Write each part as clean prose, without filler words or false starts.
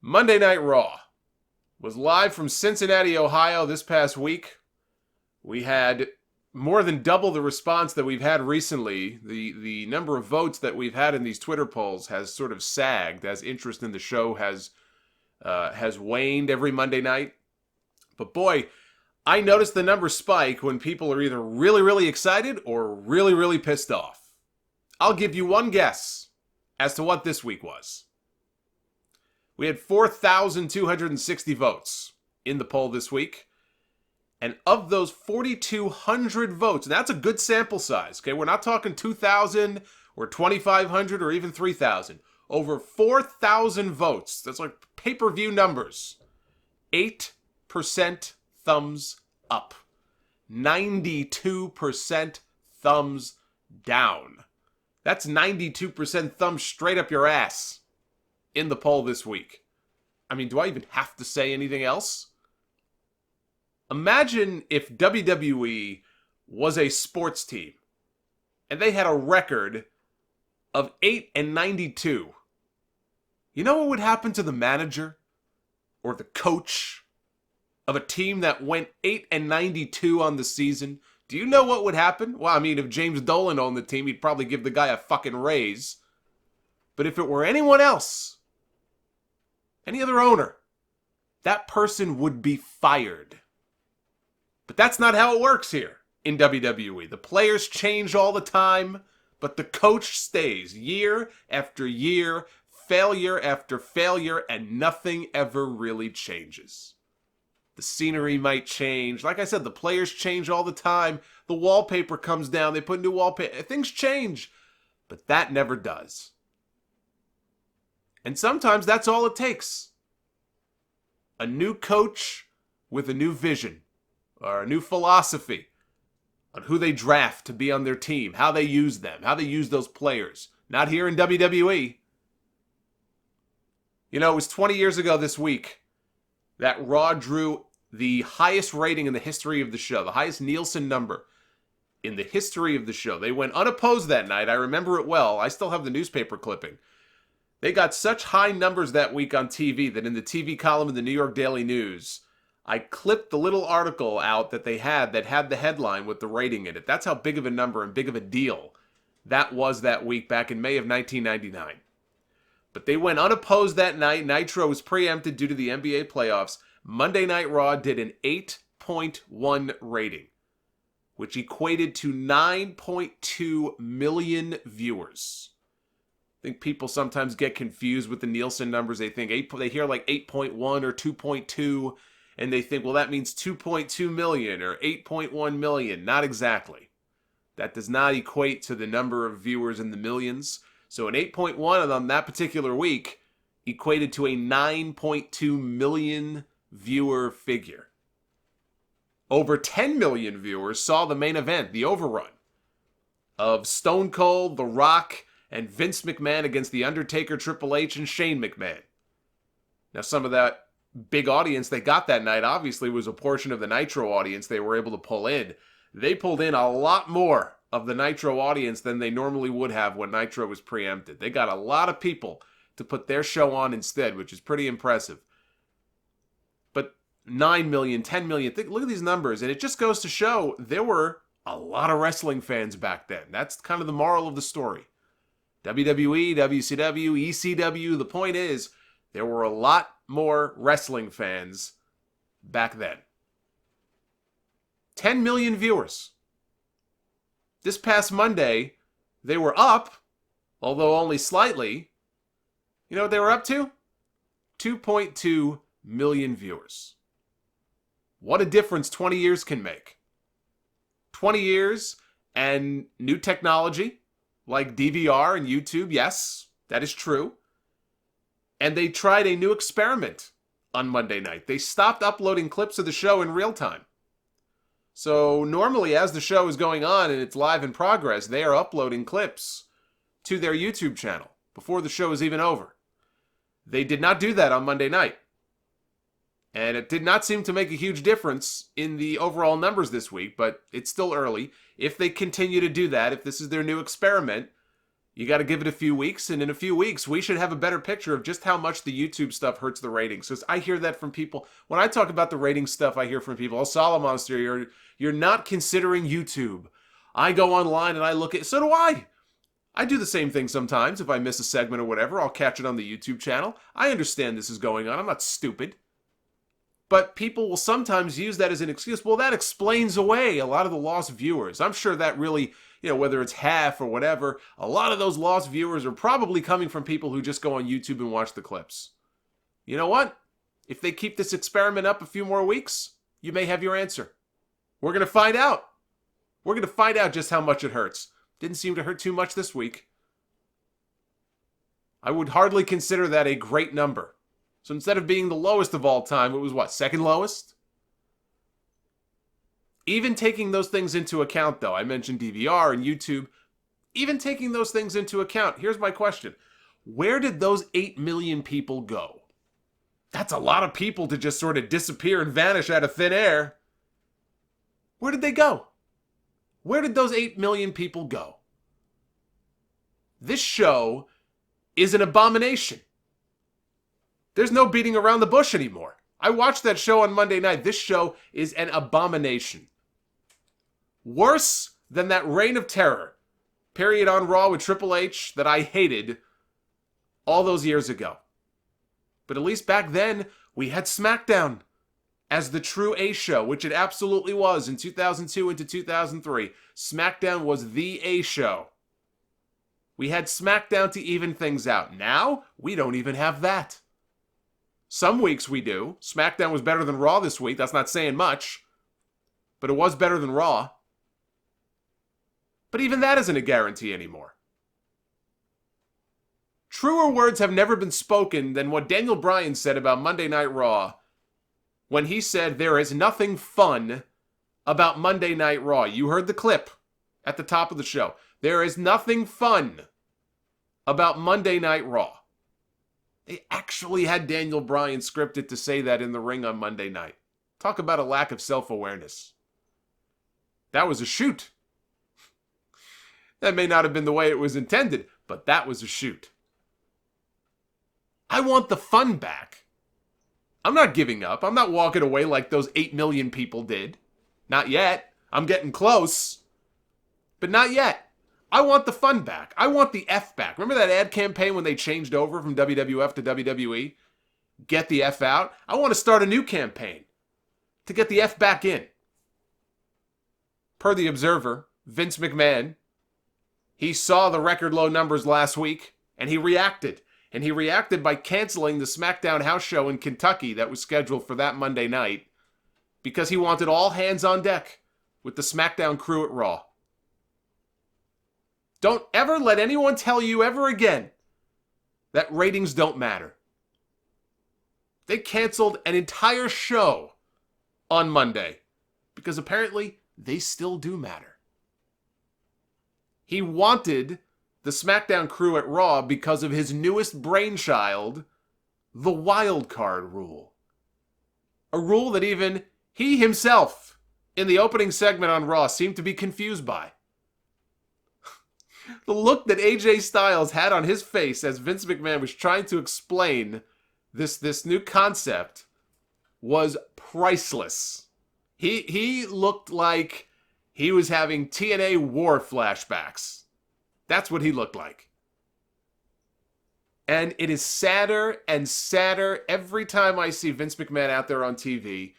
Monday Night Raw was live from Cincinnati, Ohio this past week. We had more than double the response that we've had recently. The number of votes that we've had in these Twitter polls has sort of sagged as interest in the show has waned every Monday night. But boy, I noticed the numbers spike when people are either really, really excited or really, really pissed off. I'll give you one guess as to what this week was. We had 4,260 votes in the poll this week. And of those 4,200 votes, and that's a good sample size, okay? We're not talking 2,000 or 2,500 or even 3,000. Over 4,000 votes. That's like pay-per-view numbers. 8% thumbs up. 92% thumbs down. That's 92% thumbs straight up your ass in the poll this week. I mean, do I even have to say anything else? Imagine if WWE was a sports team and they had a record of 8-92. You know what would happen to the manager or the coach of a team that went 8-92 on the season? Do you know what would happen? Well, I mean, if James Dolan owned the team, he'd probably give the guy a fucking raise. But if it were anyone else, any other owner, that person would be fired. But that's not how it works here in WWE. The players change all the time, but the coach stays year after year, failure after failure, and nothing ever really changes. The scenery might change. Like I said, the players change all the time. The wallpaper comes down. They put new wallpaper. Things change, but that never does. And sometimes that's all it takes. A new coach with a new vision. Or a new philosophy on who they draft to be on their team, how they use them, how they use those players. Not here in WWE. You know, it was 20 years ago this week that Raw drew the highest rating in the history of the show, the highest Nielsen number in the history of the show. They went unopposed that night. I remember it well. I still have the newspaper clipping. They got such high numbers that week on TV that in the TV column of the New York Daily News, I clipped the little article out that they had that had the headline with the rating in it. That's how big of a number and big of a deal that was that week back in May of 1999. But they went unopposed that night. Nitro was preempted due to the NBA playoffs. Monday Night Raw did an 8.1 rating, which equated to 9.2 million viewers. I think people sometimes get confused with the Nielsen numbers. They think they hear like 8.1 or 2.2. And they think, well, that means 2.2 million or 8.1 million. Not exactly. That does not equate to the number of viewers in the millions. So an 8.1 on that particular week equated to a 9.2 million viewer figure. Over 10 million viewers saw the main event, the overrun, of Stone Cold, The Rock, and Vince McMahon against The Undertaker, Triple H, and Shane McMahon. Now, some of that big audience they got that night obviously was a portion of the Nitro audience they were able to pull in. They pulled in a lot more of the Nitro audience than they normally would have when Nitro was preempted. They got a lot of people to put their show on instead, which is pretty impressive. But 9 million, 10 million, look at these numbers, and it just goes to show there were a lot of wrestling fans back then. That's kind of the moral of the story. WWE, WCW, ECW, the point is, there were a lot more wrestling fans back then. 10 million viewers. This past Monday, they were up, although only slightly. You know what they were up to? 2.2 million viewers. What a difference 20 years can make. 20 years and new technology like DVR and YouTube, yes, that is true. And they tried a new experiment on Monday night. They stopped uploading clips of the show in real time. So normally as the show is going on and it's live in progress, they are uploading clips to their YouTube channel before the show is even over. They did not do that on Monday night. And it did not seem to make a huge difference in the overall numbers this week, but it's still early. If they continue to do that, if this is their new experiment, You got to give it a few weeks, and in a few weeks, we should have a better picture of just how much the YouTube stuff hurts the ratings. Because I hear that from people. When I talk about the ratings stuff, I hear from people, oh, Solomonster, you're not considering YouTube. I go online and I look at, so do I. I do the same thing sometimes. If I miss a segment or whatever, I'll catch it on the YouTube channel. I understand this is going on. I'm not stupid. But people will sometimes use that as an excuse. Well, that explains away a lot of the lost viewers. I'm sure that really, whether it's half or whatever, a lot of those lost viewers are probably coming from people who just go on YouTube and watch the clips. You know what? If they keep this experiment up a few more weeks, you may have your answer. We're going to find out. We're going to find out just how much it hurts. Didn't seem to hurt too much this week. I would hardly consider that a great number. So instead of being the lowest of all time, it was what, second lowest? Even taking those things into account, though, I mentioned DVR and YouTube, even taking those things into account, here's my question. Where did those 8 million people go? That's a lot of people to just sort of disappear and vanish out of thin air. Where did they go? Where did those 8 million people go? This show is an abomination. There's no beating around the bush anymore. I watched that show on Monday night. This show is an abomination. Worse than that Reign of Terror period on Raw with Triple H that I hated all those years ago. But at least back then, we had SmackDown as the true A show, which it absolutely was in 2002 into 2003. SmackDown was the A show. We had SmackDown to even things out. Now, we don't even have that. Some weeks we do. SmackDown was better than Raw this week. That's not saying much. But it was better than Raw. But even that isn't a guarantee anymore. Truer words have never been spoken than what Daniel Bryan said about Monday Night Raw when he said there is nothing fun about Monday Night Raw. You heard the clip at the top of the show. There is nothing fun about Monday Night Raw. They actually had Daniel Bryan scripted to say that in the ring on Monday night. Talk about a lack of self-awareness. That was a shoot. That may not have been the way it was intended, but that was a shoot. I want the fun back. I'm not giving up. I'm not walking away like those 8 million people did. Not yet. I'm getting close. But not yet. I want the fun back. I want the F back. Remember that ad campaign when they changed over from WWF to WWE? Get the F out. I want to start a new campaign to get the F back in. Per the Observer, Vince McMahon, he saw the record low numbers last week, and he reacted. And he reacted by canceling the SmackDown house show in Kentucky that was scheduled for that Monday night because he wanted all hands on deck with the SmackDown crew at Raw. Don't ever let anyone tell you ever again that ratings don't matter. They canceled an entire show on Monday because apparently they still do matter. He wanted the SmackDown crew at Raw because of his newest brainchild, the Wildcard rule. A rule that even he himself, in the opening segment on Raw, seemed to be confused by. The look that AJ Styles had on his face as Vince McMahon was trying to explain this new concept was priceless. He looked like he was having TNA war flashbacks. That's what he looked like. And it is sadder and sadder every time I see Vince McMahon out there on TV,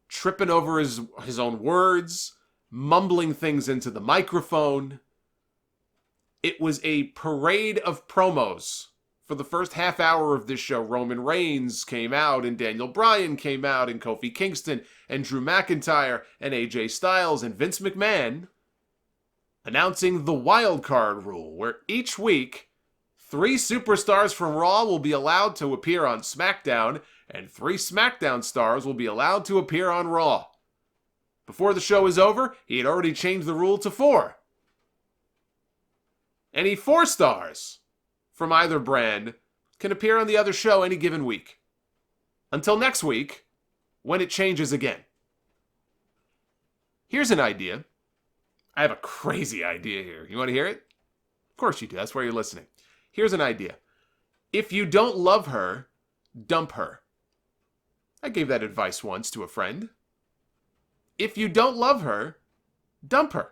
tripping over his own words, mumbling things into the microphone. It was a parade of promos for the first half hour of this show. Roman Reigns came out, and Daniel Bryan came out, and Kofi Kingston, and Drew McIntyre, and AJ Styles, and Vince McMahon announcing the Wildcard rule, where each week, 3 superstars from Raw will be allowed to appear on SmackDown, and 3 SmackDown stars will be allowed to appear on Raw. Before the show is over, he had already changed the rule to 4. Any 4 stars from either brand can appear on the other show any given week. Until next week, when it changes again. Here's an idea. I have a crazy idea here. You want to hear it? course you do. That's why you're listening. Here's an idea. If you don't love her, dump her. I gave that advice once to a friend. If you don't love her, dump her.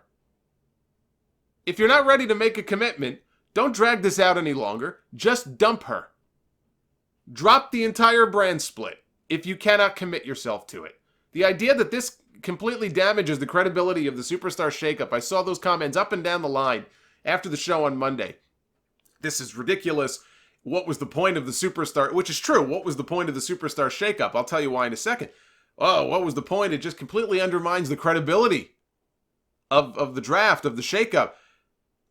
If you're not ready to make a commitment, don't drag this out any longer. Just dump her. Drop the entire brand split if you cannot commit yourself to it. The idea that this completely damages the credibility of the Superstar shakeup. I saw those comments up and down the line after the show on Monday. This is ridiculous. What was the point of the Superstar? Which is true. What was the point of the Superstar shakeup? I'll tell you why in a second. Oh, what was the point? It just completely undermines the credibility of the draft, of the shakeup.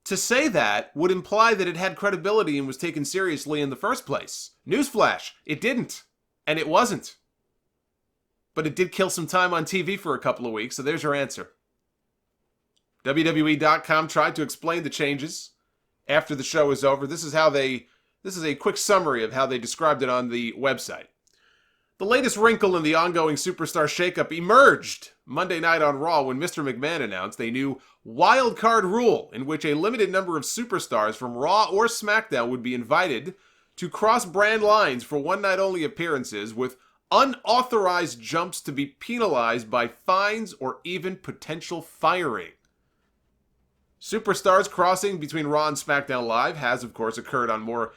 To say that would imply that it had credibility and was taken seriously in the first place. Newsflash, it didn't. And it wasn't. But it did kill some time on TV for a couple of weeks, so there's your answer. WWE.com tried to explain the changes after the show was over. This is a quick summary of how they described it on the website. The latest wrinkle in the ongoing Superstar shakeup emerged Monday night on Raw when Mr. McMahon announced a new Wildcard rule in which a limited number of superstars from Raw or SmackDown would be invited to cross brand lines for one-night-only appearances with unauthorized jumps to be penalized by fines or even potential firing. Superstars crossing between Raw and SmackDown Live has, of course, occurred on more...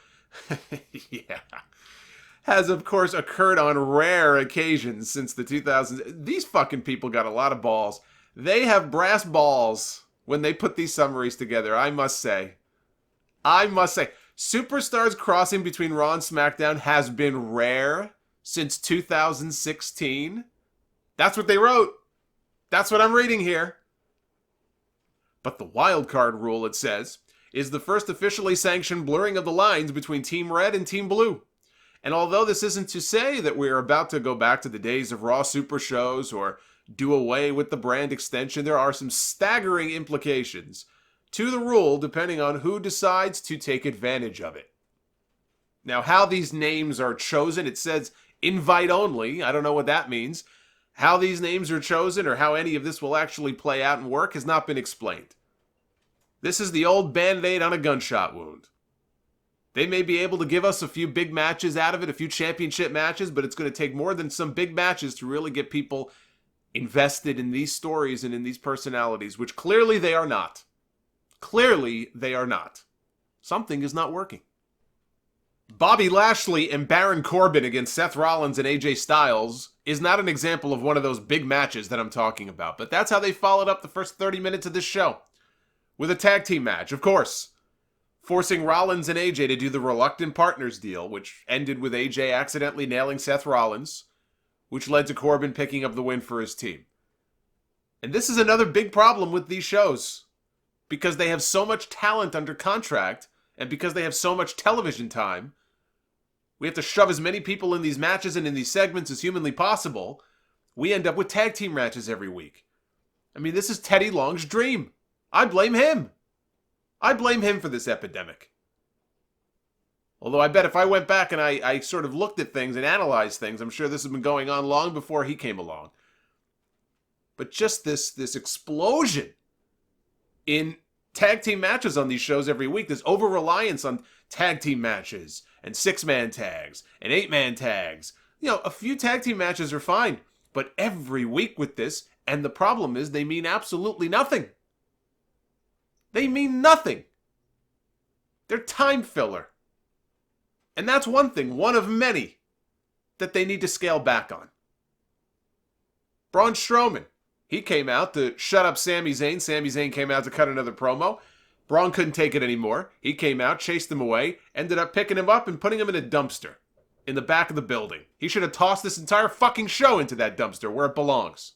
has, of course, occurred on rare occasions since the 2000s. These fucking people got a lot of balls. They have brass balls when they put these summaries together, I must say. Superstars crossing between Raw and SmackDown has been rare since 2016. That's what they wrote. That's what I'm reading here. But the wildcard rule, it says, is the first officially sanctioned blurring of the lines between Team Red and Team Blue. And although this isn't to say that we're about to go back to the days of Raw Super shows or do away with the brand extension, there are some staggering implications to the rule depending on who decides to take advantage of it. Now, how these names are chosen, it says invite only. I don't know what that means. How these names are chosen or how any of this will actually play out and work has not been explained. This is the old Band-Aid on a gunshot wound. They may be able to give us a few big matches out of it, a few championship matches, but it's going to take more than some big matches to really get people invested in these stories and in these personalities, which clearly they are not. Clearly they are not. Something is not working. Bobby Lashley and Baron Corbin against Seth Rollins and AJ Styles is not an example of one of those big matches that I'm talking about, but that's how they followed up the first 30 minutes of this show. With a tag team match, of course. Forcing Rollins and AJ to do the reluctant partners deal, which ended with AJ accidentally nailing Seth Rollins, which led to Corbin picking up the win for his team. And this is another big problem with these shows, because they have so much talent under contract, and because they have so much television time, we have to shove as many people in these matches and in these segments as humanly possible. We end up with tag team matches every week. I mean, this is Teddy Long's dream. I blame him. I blame him for this epidemic. Although I bet if I went back and I sort of looked at things and analyzed things, I'm sure this has been going on long before he came along. But just this explosion in tag team matches on these shows every week, this over-reliance on tag team matches and 6-man tags and 8-man tags. You know, a few tag team matches are fine, but every week with this, and the problem is they mean absolutely nothing. They mean nothing. They're time filler. And that's one thing, one of many, that they need to scale back on. Braun Strowman, he came out to shut up Sami Zayn. Sami Zayn came out to cut another promo. Braun couldn't take it anymore. He came out, chased him away, ended up picking him up and putting him in a dumpster in the back of the building. He should have tossed this entire fucking show into that dumpster where it belongs.